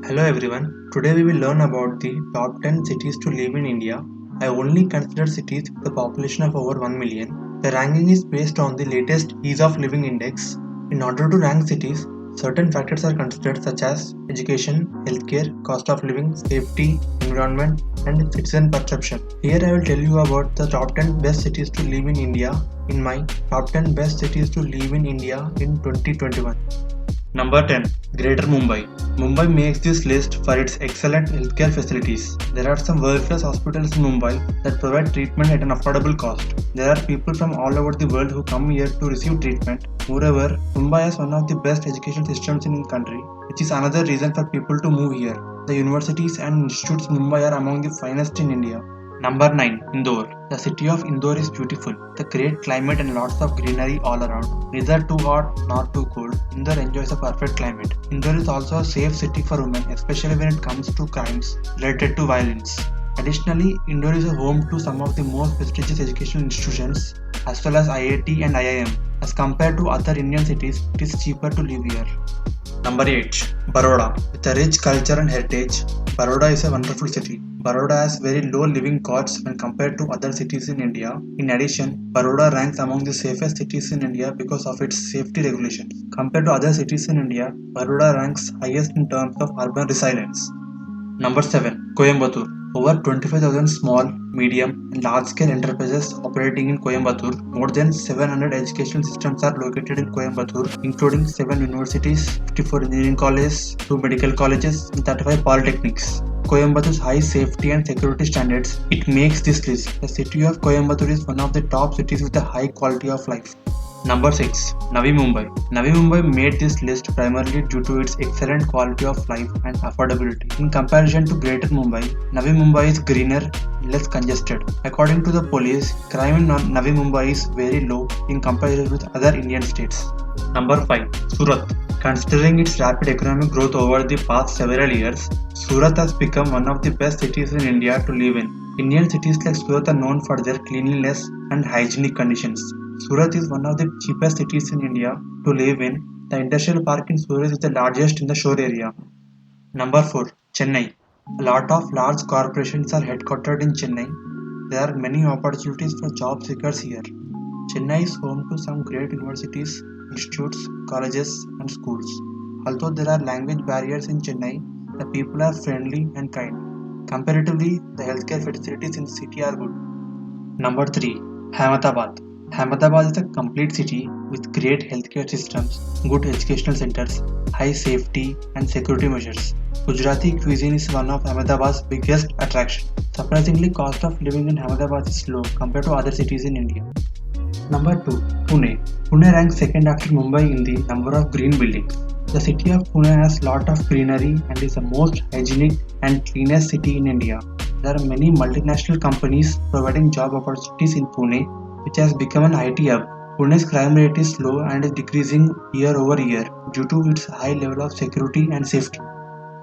Hello everyone, today we will learn about the top 10 cities to live in India. I only consider cities with a population of over 1 million. The ranking is based on the latest Ease of Living Index. In order to rank cities, certain factors are considered such as education, healthcare, cost of living, safety, environment, and citizen perception. Here I will tell you about the top 10 best cities to live in India in my top 10 best cities to live in India in 2021. Number 10. Greater Mumbai. Mumbai makes this list for its excellent healthcare facilities. There are some world-class hospitals in Mumbai that provide treatment at an affordable cost. There are people from all over the world who come here to receive treatment. Moreover, Mumbai has one of the best education systems in the country, which is another reason for people to move here. The universities and institutes in Mumbai are among the finest in India. Number 9. Indore. The city of Indore is beautiful. The great climate and lots of greenery all around. Neither too hot nor too cold. Indore enjoys a perfect climate. Indore is also a safe city for women, especially when it comes to crimes related to violence. Additionally, Indore is a home to some of the most prestigious educational institutions as well as IIT and IIM. As compared to other Indian cities, it is cheaper to live here. Number 8. Baroda. With a rich culture and heritage, Baroda is a wonderful city. Baroda has very low living costs when compared to other cities in India. In addition, Baroda ranks among the safest cities in India because of its safety regulations. Compared to other cities in India, Baroda ranks highest in terms of urban resilience. Number 7. Coimbatore. Over 25,000 small, medium, and large-scale enterprises operating in Coimbatore. More than 700 educational systems are located in Coimbatore, including 7 universities, 54 engineering colleges, 2 medical colleges, and 35 polytechnics. Coimbatore's high safety and security standards, it makes this list. The city of Coimbatore is one of the top cities with a high quality of life. Number 6. Navi Mumbai. Navi Mumbai made this list primarily due to its excellent quality of life and affordability. In comparison to Greater Mumbai, Navi Mumbai is greener and less congested. According to the police, crime in Navi Mumbai is very low in comparison with other Indian states. Number 5. Surat. Considering its rapid economic growth over the past several years, Surat has become one of the best cities in India to live in. Indian cities like Surat are known for their cleanliness and hygienic conditions. Surat is one of the cheapest cities in India to live in. The industrial park in Surat is the largest in the shore area. Number 4. Chennai. A lot of large corporations are headquartered in Chennai. There are many opportunities for job seekers here. Chennai is home to some great universities, institutes, colleges, and schools. Although there are language barriers in Chennai, the people are friendly and kind. Comparatively, the healthcare facilities in the city are good. Number 3. Ahmedabad. Ahmedabad is a complete city with great healthcare systems, good educational centers, high safety and security measures. Gujarati cuisine is one of Ahmedabad's biggest attractions. Surprisingly, cost of living in Ahmedabad is low compared to other cities in India. Number 2. Pune. Pune ranks second after Mumbai in the number of green buildings. The city of Pune has lot of greenery and is the most hygienic and cleanest city in India. There are many multinational companies providing job opportunities in Pune, which has become an IT hub. Pune's crime rate is low and is decreasing year over year due to its high level of security and safety.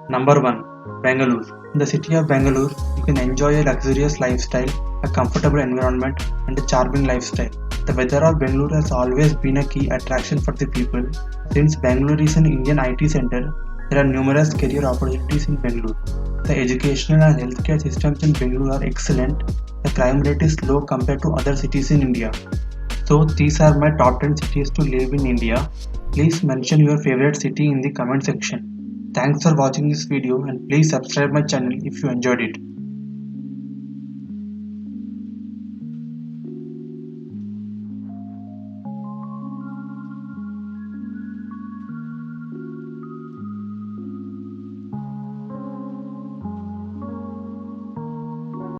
Number 1. Bangalore. In the city of Bangalore, you can enjoy a luxurious lifestyle, a comfortable environment, and a charming lifestyle. The weather of Bangalore has always been a key attraction for the people. Since Bangalore is an Indian IT center, there are numerous career opportunities in Bangalore. The educational and healthcare systems in Bangalore are excellent. The crime rate is low compared to other cities in India. So these are my top 10 cities to live in India. Please mention your favorite city in the comment section. Thanks for watching this video and please subscribe my channel if you enjoyed it.